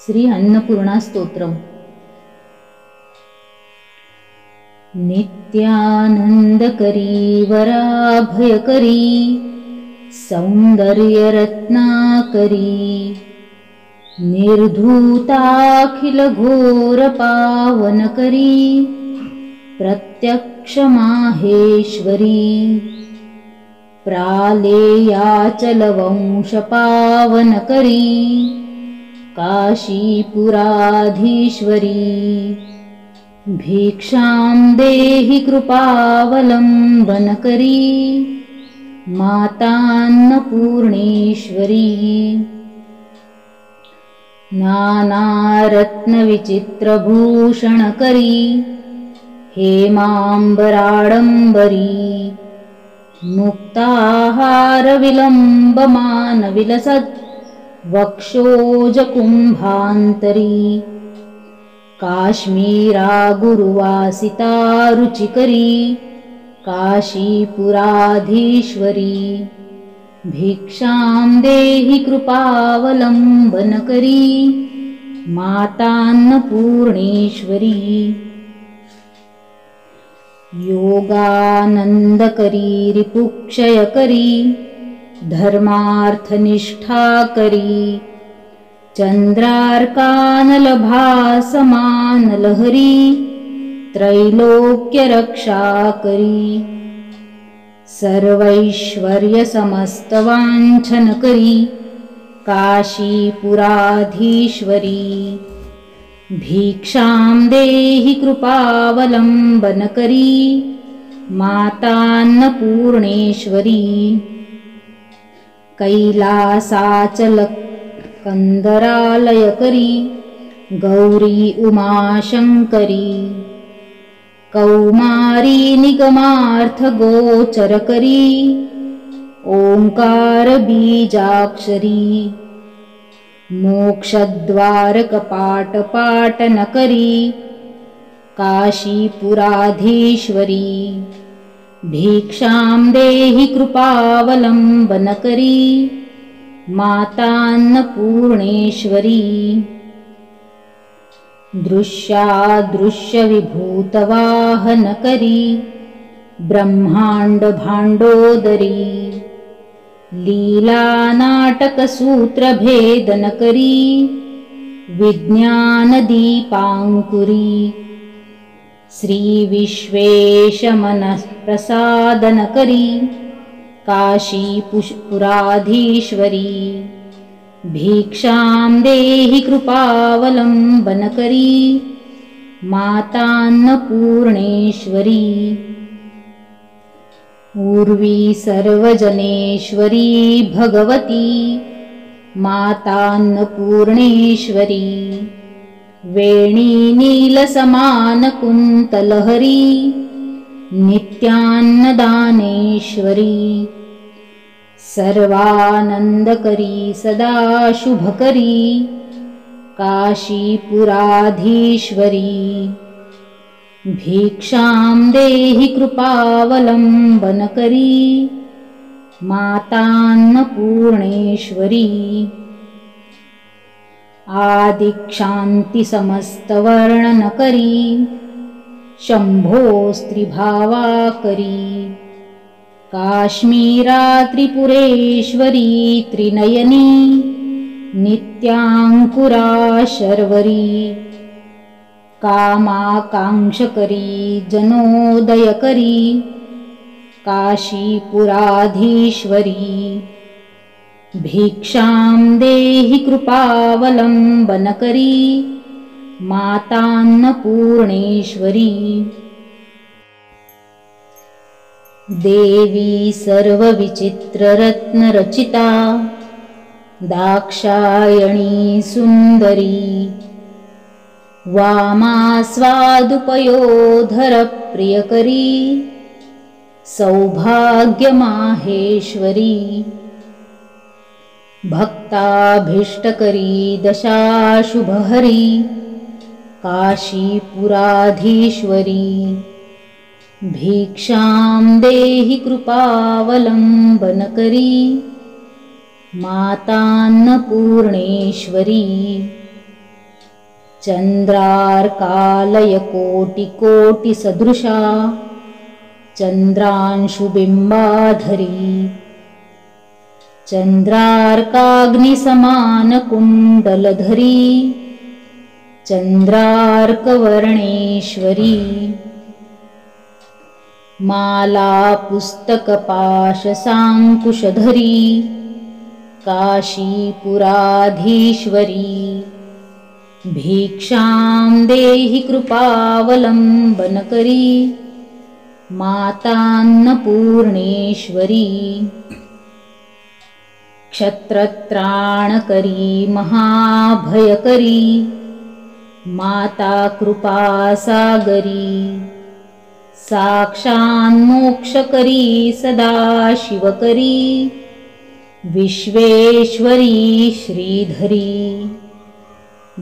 श्री अन्नपूर्णा स्तोत्रम। नित्यानंदकरी वराभयकरी सौंदर्यरत्नाकरी निर्धूताखिल घोर पावनकरी प्रत्यक्ष माहेश्वरी प्रालेयाचलवंश पावनकरी काशीपुराधीश्वरी भिक्षां देहि कृपावलम्बनकरी मातान्नपूर्णेश्वरी नानारत्नविचित्रभूषणकरी हेमाम्बराडम्बरी मुक्ताहारविलम्बमानविलसत् वक्षोजकुम्भान्तरी काश्मीरा गुरुवासिता रुचिकरी काशीपुराधीश्वरी भिक्षां देहि कृपावलम्बनकरी मातान्नपूर्णेश्वरी योगानन्दकरी रिपुक्षयकरी धर्मार्थनिष्ठाकरी चन्द्रार्कानलभासमानलहरी त्रैलोक्यरक्षाकरी सर्वैश्वर्यसमस्तवाञ्छनकरी काशीपुराधीश्वरी भिक्षां देहि कृपावलम्बनकरी मातान्नपूर्णेश्वरी कैलासाचलकन्दरालयकरी गौरी उमाशङ्करी कौमारी निगमार्थगोचरकरी ओङ्कारबीजाक्षरी मोक्षद्वारकपाटपाटनकरी काशीपुराधीश्वरी भिक्षां देहि कृपावलम्बनकरी मातान्नपूर्णेश्वरी दृश्यादृश्यविभूतवाहनकरी ब्रह्माण्डभाण्डोदरी लीलानाटकसूत्रभेदनकरी विज्ञानदीपाङ्कुरी श्रीविश्वेशमनःप्रसादनकरी काशीपुराधीश्वरी भिक्षां देहि कृपावलम्बनकरी मातान्नपूर्णेश्वरी उर्वी सर्वजनेश्वरी भगवती मातान्नपूर्णेश्वरी वेणी नीलसमानकुन्तलहरी नित्यान्नदानेश्वरी सर्वानन्दकरी सदा शुभकरी काशीपुराधीश्वरी भिक्षां देहि कृपावलम्बनकरी मातान्नपूर्णेश्वरी आदिक्षान्तिसमस्तवर्णनकरी शम्भोस्त्रिभावाकरी काश्मीरा त्रिपुरेश्वरी त्रिनयनी नित्याङ्कुरा शर्वरी कामाकाङ्क्षकरी जनोदयकरी काशीपुराधीश्वरी भिक्षां देहि कृपावलम्बनकरी मातान्नपूर्णेश्वरी देवी सर्वविचित्ररत्नरचिता दाक्षायणी सुन्दरी वामास्वादुपयोधरप्रियकरी सौभाग्यमाहेश्वरी भक्ताभीष्टकरी दशाशुभहरी काशीपुराधीश्वरी भिक्षां देहि कृपावलम्बनकरी, मातान्नपूर्णेश्वरी। चन्द्रार्कालयकोटिकोटिसदृशा चन्द्रांशुबिम्बाधरी चन्द्रार्काग्निसमानकुण्डलधरी चन्द्रार्कवर्णेश्वरी मालापुस्तकपाशसाङ्कुशधरी काशीपुराधीश्वरी भिक्षां देहि कृपावलम्बनकरी मातान्नपूर्णेश्वरी क्षत्रत्राणकरी महाभयकरी माता कृपासागरी साक्षान्मोक्षकरी सदाशिवकरी विश्वेश्वरी श्रीधरी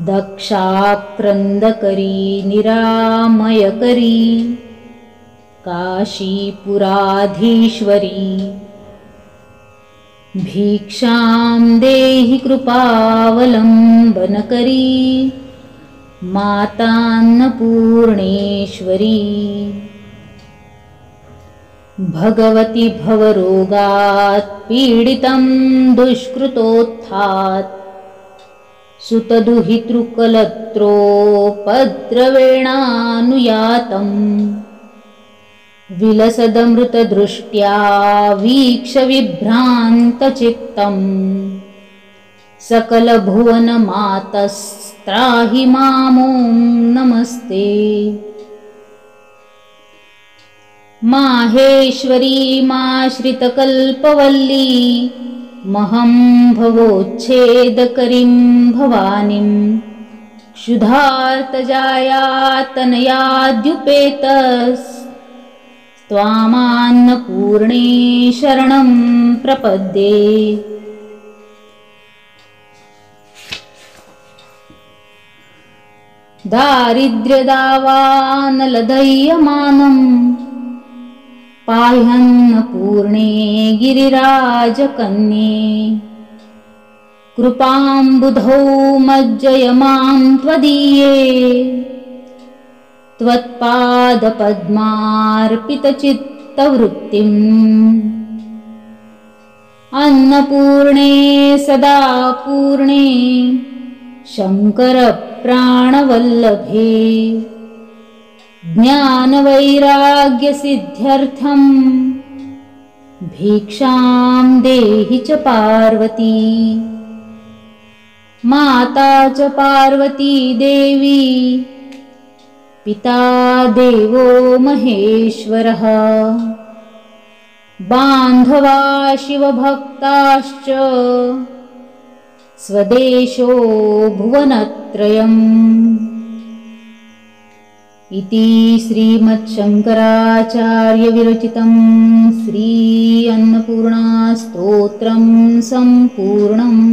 दक्षाक्रन्दकरी निरामयकरी काशीपुराधीश्वरी भिक्षां देहि कृपावलम्बनकरी मातान्नपूर्णेश्वरी भगवति भवरोगात् पीडितं दुष्कृतोत्थात् सुतदुहितृकलत्रोपद्रवेणानुयातं विलसदमृतदृष्ट्या वीक्ष्य विभ्रान्तचित्तं सकलभुवनमातस्त्राहि मामों नमस्ते। माहेश्वरी माश्रितकल्पवल्ली महं भवोच्छेदकरीं भवानीं क्षुधार्तजायातनयाद्युपेतस्त्वामान्नपूर्णे शरणं प्रपद्ये। दारिद्र्यदावानलदह्यमानं पाह्यन्नपूर्णे गिरिराजकन्ये कृपाम्बुधौ मज्जय मां त्वदीये त्वत्पादपद्मार्पितचित्तवृत्तिम् अन्नपूर्णे सदा पूर्णे शङ्करप्राणवल्लभे ज्ञानवैराग्यसिद्ध्यर्थं भिक्षां देहि च पार्वती। माता च पार्वती देवी पिता देवो महेश्वरः बान्धवा शिवभक्ताश्च स्वदेशो भुवनत्रयम्। इति श्रीमच्छङ्कराचार्यविरचितं श्री अन्नपूर्णा स्तोत्रं सम्पूर्णम्।